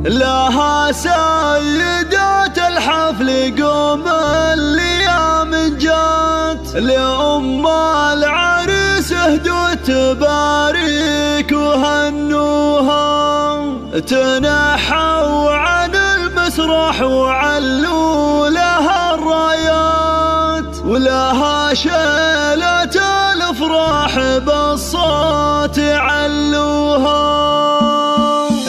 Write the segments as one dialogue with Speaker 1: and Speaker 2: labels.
Speaker 1: لها سيدات الحفل قوم الايام جات، لأم العريس اهدوا تباريك وهنوها، تنحوا عن المسرح وعلوا لها الرايات، ولها شيلة الافراح بالصوت علوها.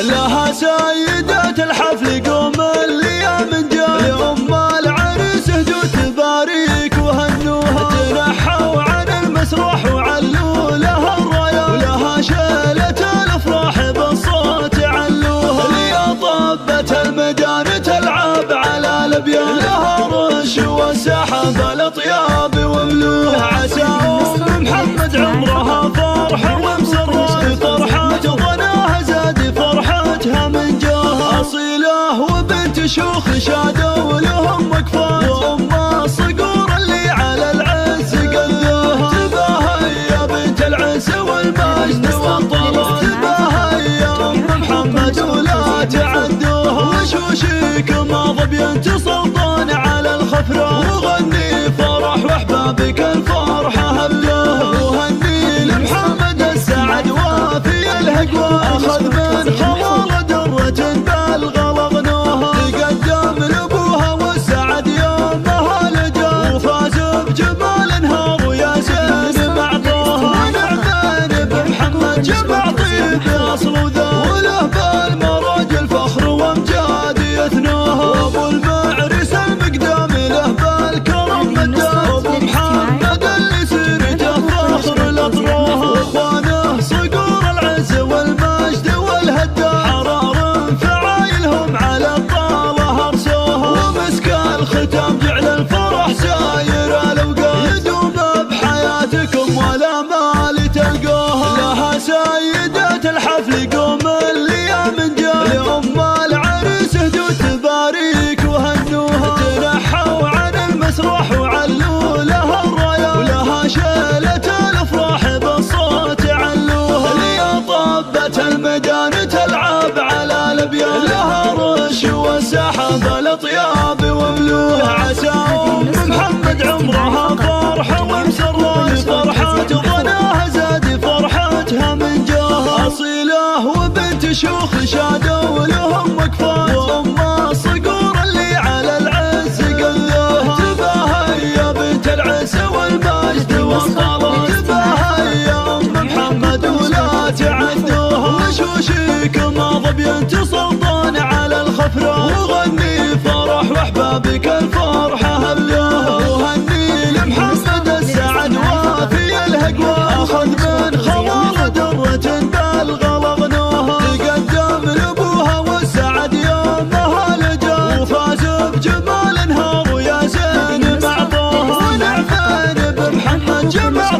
Speaker 1: لها سيدات الحفل قوم الايام جات، لأم العريس اهدوا تباريك وهنوها، تنحوا عن المسرح وعلوا لها الرايات، ولها شيلة الافراح بالصوت علوها. ليا طبت الميدان تلعب على الابيان، لها رش والسحب الاطياب وملوها، عسى ام محمد عمرها فرحه ومسره، فرحات ظناها زاد فرحتها من جاها، اصيله وبنت شيوخ شادوا لهم وقفات، وام الصقور اللي على العز قدوها، تباهي يا بنت العز والمجد والطلال، تباهي يا ام محمد ولا تعدوها، وشوشيكم ظبي سلطان على الخفرة، وغني فرح واحبابك الفرحة هبلوها، وهني لمحمد السعد وافي الهقوى، اخذ من خمر درة بالغلظ نوها، تقدم لابوها والسعد يومها لجا، وفاز بجمال نهار ويا زين معطوها، ونعمان بمحمد جمع طيب اصل وذا، وله بالمراج الفخر وامجاد يثنوها، وابو المعرس المقدام له بالكرم مداه، وابو محمد اللي سيرته فخر الاطراف، واخوانه صقور العز والمجد والهداه، حرار فعايلهم على الطاله ارسوها، ومسك الختام جعل الفرح ساير الاوقات، يدوم بحياتكم ولا مال تلقوها. لها سيدات الحفل قوم الايام جات، لأم العريس اهدوا تباريك وهنوها، تنحوا عن المسرح وعلوا لها الرايات، ولها شيلة الافراح بالصوت علوها. ليا طبت الميدان تلعب على الابيان، لها رش والسحب الاطياب وملوها، عسى ام محمد عمرها فرحه ومسره، فرحات ظناها زاد فرحتها من جاها، اصيله وبنت شيوخ شادوا لهم وقفات، وام الصقور اللي على العز قدوها، تباهي يا بنت العز والمجد والطلال، تباهي يا ام محمد ولا تعدوها، وشوشيكم ظبي سلطان على الخفرة، وغني فرح واحبابك الفرحة هبلوها، وهني لمحمد السعد وافي الهقوى، اخذ من خمر درة بالغلظ نوها، تقدم لابوها والسعد يومها لجا، وفاز بجمال نهار ويا زين معطوها، ونعمان بمحمد جمع